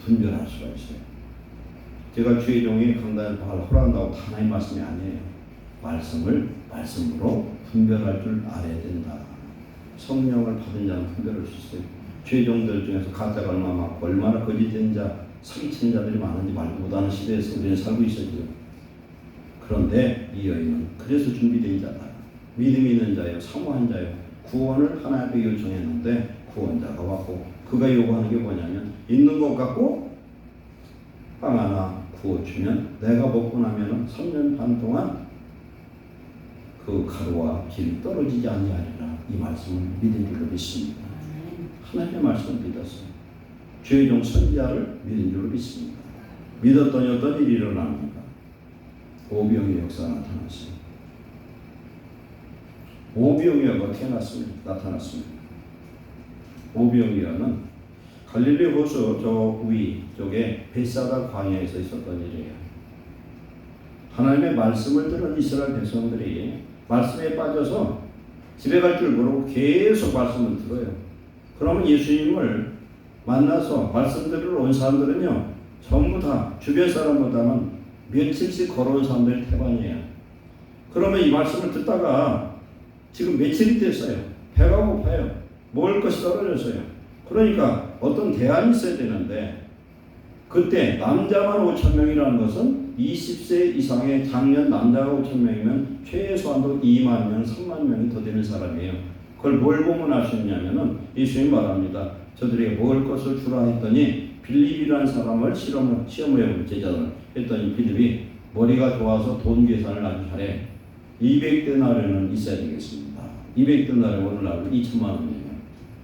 분별할 수가 있어요. 제가 주의 종이 강단에서 허락한다고 다 하나님 말씀이 아니에요. 말씀을 말씀으로 분별할 줄 알아야 된다. 성령을 받은 자는 분별할 수 있어요. 주의 종들 중에서 가짜가 얼마나 많고 얼마나 거짓된 자, 사기치는 자들이 많은지 말도 못하는 시대에서 우리는 살고 있어요. 지금. 그런데 이 여인은 그래서 준비된 자다. 믿음이 있는 자요, 사모한 자요. 구원을 하나님께 요청했는데 구원자가 왔고 그가 요구하는 게 뭐냐면 있는 것 같고 빵 하나 구워주면 내가 먹고 나면 3년 반 동안 그 가루와 길이 떨어지지 아니하리라. 이 말씀을 믿은 줄로 믿습니다. 하나님의 말씀을 믿었어요. 주의 종 선지자를 믿은 줄로 믿습니다. 믿었더니 어떤 일이 일어납니까? 오병이어 역사가 나타났어요. 오병이어가 어떻게 나타났습니다. 오병이어는 갈릴리 호수 저 위쪽에 벳사다 광야에서 있었던 일이에요. 하나님의 말씀을 들은 이스라엘 백성들이 말씀에 빠져서 집에 갈 줄 모르고 계속 말씀을 들어요. 그러면 예수님을 만나서 말씀 들으러 온 사람들은요, 전부 다 주변 사람보다는 며칠씩 걸어온 사람들이 태반이에요. 그러면 이 말씀을 듣다가 지금 며칠이 됐어요. 배가 고파요. 먹을 것이 떨어졌어요. 그러니까 어떤 대안이 있어야 되는데 그때 남자만 5,000명이라는 것은 20세 이상의 장년 남자가 5,000명이면 최소한도 2만 명, 3만 명이 더 되는 사람이에요. 그걸 뭘 보면 알 수 있냐면은 예수님이 말합니다. 저들에게 먹을 것을 주라 했더니 빌립이라는 사람을 시험을 해본 제자들 했더니 빌립이 머리가 좋아서 돈 계산을 아주 잘해. 200데나리온은 있어야 되겠습니다. 200데나리온 오늘날 2천만 원이에요.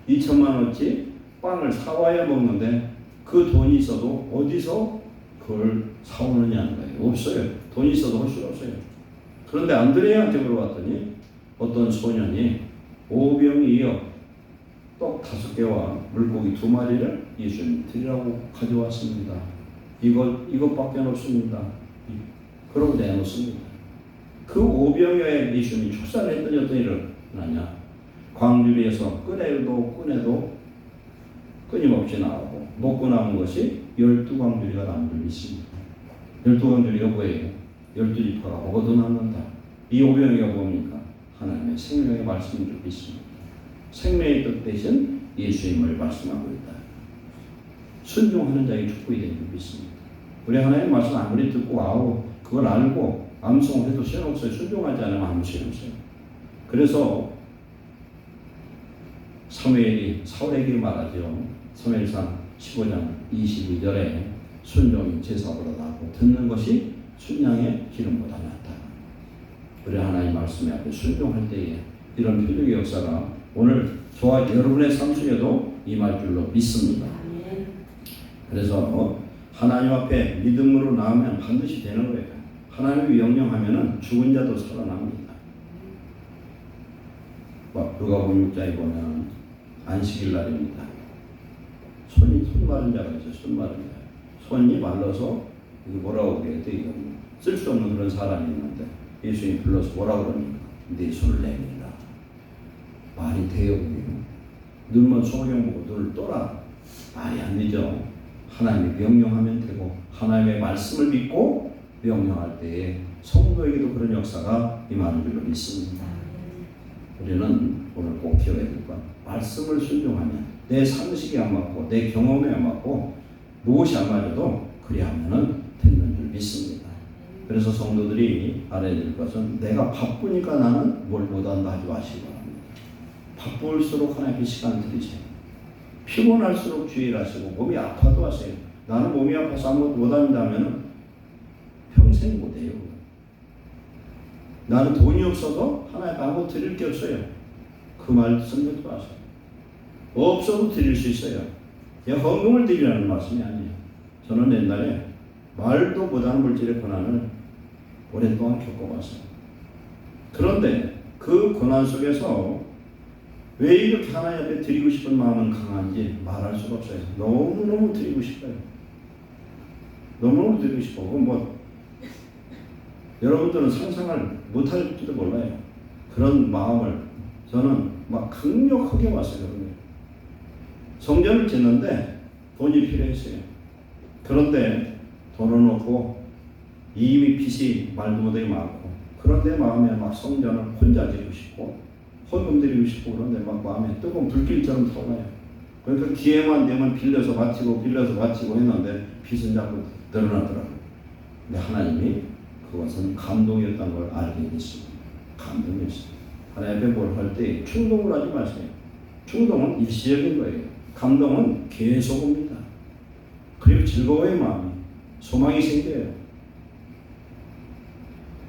2천만 원어치 빵을 사와야 먹는데 그 돈이 있어도 어디서 그걸 사오느냐는 거예요. 없어요. 돈이 있어도 할 수 없어요. 그런데 안드레아한테 물어봤더니 어떤 소년이 오병이어 떡 5개와 물고기 2마리를 예수님 드리라고 가져왔습니다. 이것밖에 없습니다. 그러고 내놓습니다. 그 오병이어에 예수님이 축사를 했더니 어떤 일을 하냐? 광주리에서 꺼내도 끊임없이 나오고 먹고 남은 것이 12광주리가 남은 줄 믿습니다. 12광주리가 뭐예요? 12지파가 먹어도 남는다. 이 오병이가 뭡니까? 하나님의 생명의 말씀인 줄 믿습니다. 생명의 뜻 대신 예수님을 말씀하고 있다. 순종하는 자에게 축복이 되는 줄 믿습니다. 우리 하나님의 말씀 아무리 듣고 아우 그걸 알고 암송을 해도 소용없어요. 순종하지 않으면 아무 소용없어요. 그래서 사무엘이 사울에게 말하죠. 사무엘상 15장 22절에 순종이 제사보다 낫고 듣는 것이 순양의 기름보다 낫다. 우리 하나님 말씀에 앞에 순종할 때에 이런 표적의 역사가 오늘 저와 여러분의 삶 속에도 임할 줄로 믿습니다. 그래서 하나님 앞에 믿음으로 나오면 반드시 되는 거예요. 하나님이 명령하면 죽은 자도 살아납니다. 누가복음 6장에 보면 안식일 날입니다. 손 마른 자가 있어요. 손 마른 자. 손이 말라서 이거 뭐라고 그래야 돼? 이거 쓸 수 없는 그런 사람이 있는데 예수님이 불러서 뭐라고 그럽니까? 네 손을 내밀라. 말이 돼요. 눈만 소경 보고 눈을 떠라. 말이 안 되죠. 하나님이 명령하면 되고 하나님의 말씀을 믿고 명령할 때에 성도에게도 그런 역사가 임하는 줄로 믿습니다. 우리는 오늘 꼭 기억해야 될 것, 말씀을 순종하면 내 상식이 안 맞고 내 경험에 안 맞고 무엇이 안 맞아도 그리하면은 되는 줄 믿습니다. 그래서 성도들이 알아야 될 것은 내가 바쁘니까 나는 뭘 못한다 하지 마시기 바랍니다. 바쁠수록 하나님께 시간을 드리세요. 피곤할수록 주의를 하시고 몸이 아파도 하세요. 나는 몸이 아파서 아무것도 못한다면 평생 못해요. 나는 돈이 없어도 하나님 아무것도 드릴 게 없어요. 그 말씀 듣지 마세요. 없어도 드릴 수 있어요. 헌금을 드리라는 말씀이 아니에요. 저는 옛날에 말도 못하는 물질의 고난을 오랫동안 겪어봤어요. 그런데 그 고난 속에서 왜 이렇게 하나님 앞에 드리고 싶은 마음은 강한지 말할 수가 없어요. 너무너무 드리고 싶어요. 너무너무 드리고 싶어. 여러분들은 상상을 못할지도 몰라요. 그런 마음을 저는 막 강력하게 왔어요. 성전을 짓는데 돈이 필요했어요. 그런데 돈을 넣고 이미 빚이 말도 못하게 많고, 그런데 마음에 막 성전을 혼자 짓고 싶고 헌금 드리고 싶고, 그런데 막 마음에 뜨거운 불길처럼 타오르요. 그러니까 기회만 되면 빌려서 바치고 했는데 빚은 자꾸 늘어나더라고요. 근데 하나님이 그것은 감동이었다는 걸 알게 됐습니다. 감동이었어요. 하나님 앞에 뭘 할 때 충동을 하지 마세요. 충동은 일시적인 거예요. 감동은 계속 옵니다. 그리고 즐거워요. 마음이 소망이 생겨요.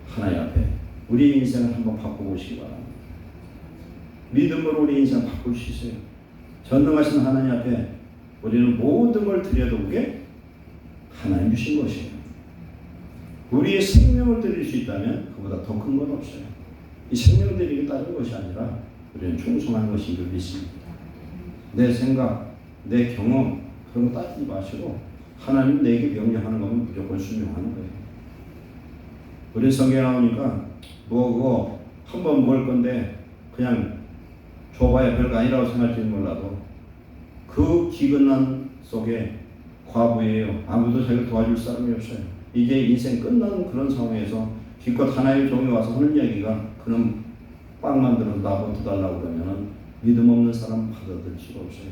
하나님 앞에 우리 인생을 한번 바꿔보시기 바랍니다. 믿음으로 우리 인생 바꿀 수 있어요. 전능하신 하나님 앞에 우리는 모든 걸 들여다보게 하나님 주신 것이에요. 우리의 생명을 드릴 수 있다면 그보다 더 큰 건 없어요. 이 생명 드리기 따른 것이 아니라 우리는 충성한 것인 줄 믿습니다. 내 생각, 내 경험 그런 거 따지지 마시고 하나님 내게 명령하는 거면 무조건 순종하는 거예요. 우리 성경에 나오니까 그거 한번 먹을 건데 그냥 줘봐야 별거 아니라고 생각할지 몰라도 그 기근난 속에 과부예요. 아무도 자기를 도와줄 사람이 없어요. 이제 인생 끝나는 그런 상황에서 기껏 하나님의 종이 와서 하는 이야기가 그럼 빵 만들어서 나보고 달라고 그러면은 믿음 없는 사람 받아들일 수가 없어요.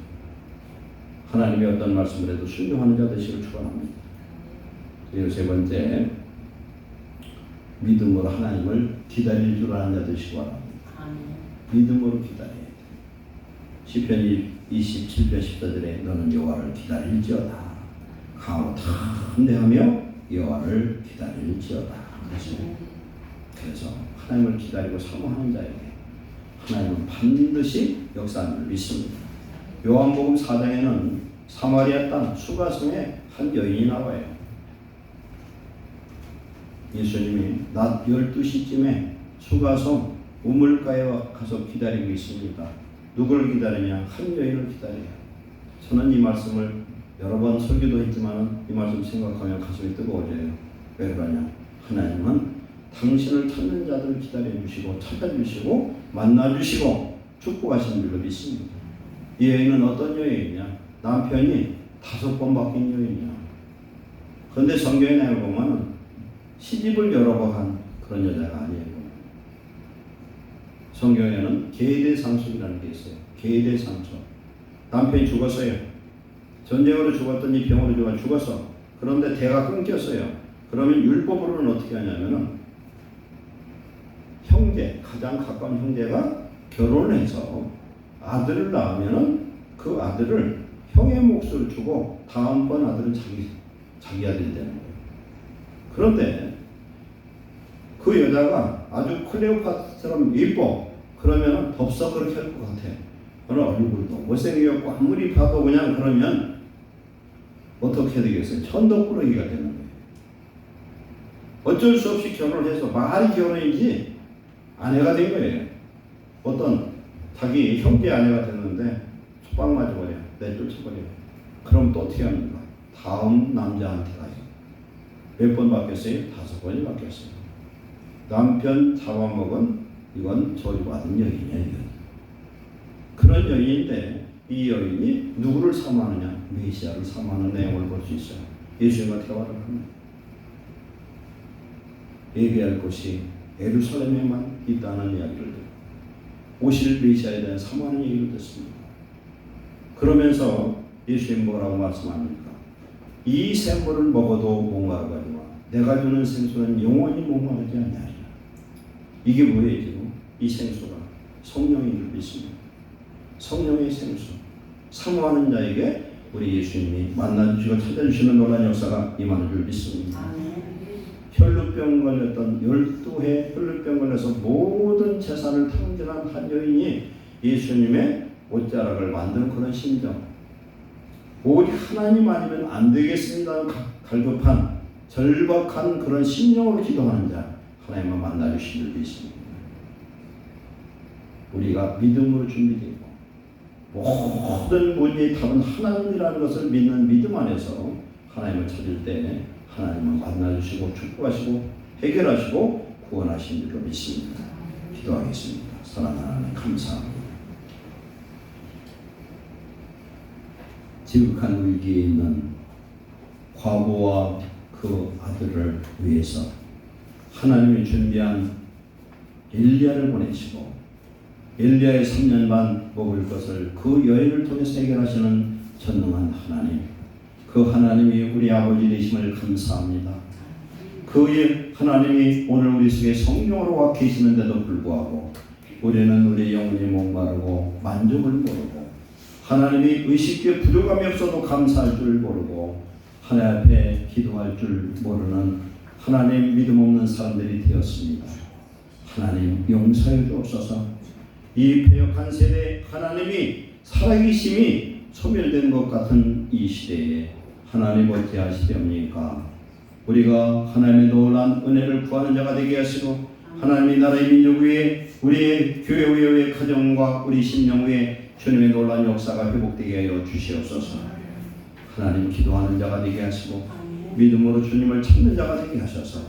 하나님이 어떤 말씀을 해도 순종하는 자 되시길 축원합니다. 그리고 세 번째, 믿음으로 하나님을 기다릴 줄 아는 자 되시기 바랍니다. 믿음으로 기다려야 돼요. 시편 27편 14절에 너는 여호와를 기다릴지어다. 강하고 담대하며 여호와를 기다릴지어다. 그래서 하나님을 기다리고 사모하는 자에게 하나님은 반드시 역사하는 줄 믿습니다. 요한복음 4장에는 사마리아 땅 수가성에 한 여인이 나와요. 예수님이 낮 12시쯤에 수가성 우물가에 가서 기다리고 있습니다. 누구를 기다리냐? 한 여인을 기다려요. 저는 이 말씀을 여러 번 설교도 했지만 이 말씀 생각하면 가슴이 뜨거워져요. 왜 그러냐? 하나님은 당신을 찾는 자들을 기다려주시고 찾아주시고 만나주시고 축복하시는 줄로 믿습니다. 이 여인은 어떤 여인이냐? 남편이 5번 바뀐 여인이야. 그런데 성경에 내가 보면 시집을 여러 번 한 그런 여자가 아니에요. 성경에는 계대상속이라는 게 있어요. 계대상속. 남편이 죽었어요. 전쟁으로 죽었더니 병으로 죽었어. 그런데 대가 끊겼어요. 그러면 율법으로는 어떻게 하냐면은 형제, 가장 가까운 형제가 결혼해서 아들을 낳으면은 그 아들을 형의 몫을 주고 다음번 아들은 자기 아들이 되는 거예요. 그런데 그 여자가 아주 클레오파트라처럼 예뻐. 그러면 덥석 그렇게 할 것 같아. 그런 얼굴도 못생겼고 아무리 봐도 그냥 그러면 어떻게 되겠어요? 천덕꾸러기가 되는 거예요. 어쩔 수 없이 결혼을 해서 말이 결혼이지 아내가 된 거예요. 어떤 자기 형제 아내가 됐는데 촉박 맞아버려. 내쫓아버려. 그럼 또 어떻게 합니까? 다음 남자한테 가요. 몇 번 바뀌었어요? 5번이 바뀌었어요. 남편 잡아먹은 이건 저주받은 여인이야. 이건. 그런 여인인데 이 여인이 누구를 사모하느냐? 메시아를 사모하는 내용을 볼 수 있어요. 예수님과 대화를 합니다. 예배할 곳이 예루살렘에만 있다는 이야기를 듣고 오실 메시아에 대한 사모하는 얘기를 듣습니다. 그러면서 예수님 뭐라고 말씀합니까? 이 생물을 먹어도 목마르거니와 내가 주는 생수는 영원히 목마르지 아니하리라. 이게 뭐예요 지금? 이 생수가 성령인 줄 믿습니다. 성령의 생수. 사모하는 자에게 우리 예수님이 만나주시고 찾아주시는 놀라운 역사가 임하는 줄 믿습니다. 혈루병 걸렸던 12해 혈루병 걸려서 모든 재산을 탕진한 한 여인이 예수님의 옷자락을 만드는 그런 심정. 오직 하나님 아니면 안 되겠습니다. 갈급한 절박한 그런 심령으로 기도하는 자 하나님만 만나주신 줄 믿습니다. 우리가 믿음으로 준비되고 모든 문제의 답은 하나님이라는 것을 믿는 믿음 안에서 하나님을 찾을 때 하나님을 만나주시고 축복하시고 해결하시고 구원하신 줄로 믿습니다. 기도하겠습니다. 사랑하는 하나님 감사합니다. 지극한 위기에 있는 과부와 그 아들을 위해서 하나님이 준비한 엘리야를 보내시고 엘리야의 3년 반 먹을 것을 그 여인을 통해서 해결하시는 전능한 하나님, 그 하나님이 우리 아버지 되심을 감사합니다. 그 하나님이 오늘 우리 속에 성령으로 와 계시는데도 불구하고 우리는 우리 영혼이 목마르고 만족을 모르고 하나님이 의식에 부족함이 없어도 감사할 줄 모르고 하나님 앞에 기도할 줄 모르는 하나님 믿음 없는 사람들이 되었습니다. 하나님 용서해 주옵소서. 이 패역한 세대 하나님이 살아계심이 소멸된 것 같은 이 시대에 하나님 어찌하시렵니까? 우리가 하나님의 놀라운 은혜를 구하는 자가 되게 하시고 하나님의 나라의 민족 위에 우리의 교회 위에 가정과 우리 심령 위에 주님의 놀라운 역사가 회복되게 하여 주시옵소서. 하나님 기도하는 자가 되게 하시고 믿음으로 주님을 찾는 자가 되게 하셔서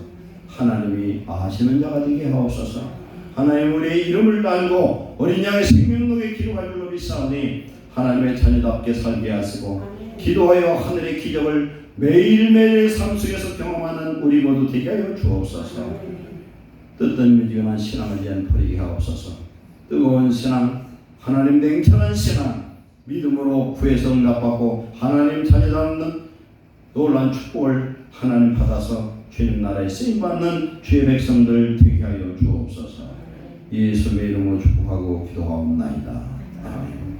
하나님이 아시는 자가 되게 하옵소서. 하나님 우리의 이름을 알고 어린 양의 생명록에 기록할 줄로 믿사오니 하나님의 자녀답게 살게 하시고 기도하여 하늘의 기적을 매일매일 삶 속에서 경험하는 우리 모두 되게 하여 주옵소서. 뜨뜻미지근한 신앙을 위한 버리게 하옵소서. 뜨거운 신앙, 하나님 냉철한 신앙, 믿음으로 구해서 응답받고 하나님 자녀답는 놀라운 축복을 하나님 받아서 주님 나라에 쓰임받는 주의 백성들 되게 하여 주옵소서. 예수의 이름으로 축복하고 기도하옵나이다. 아멘.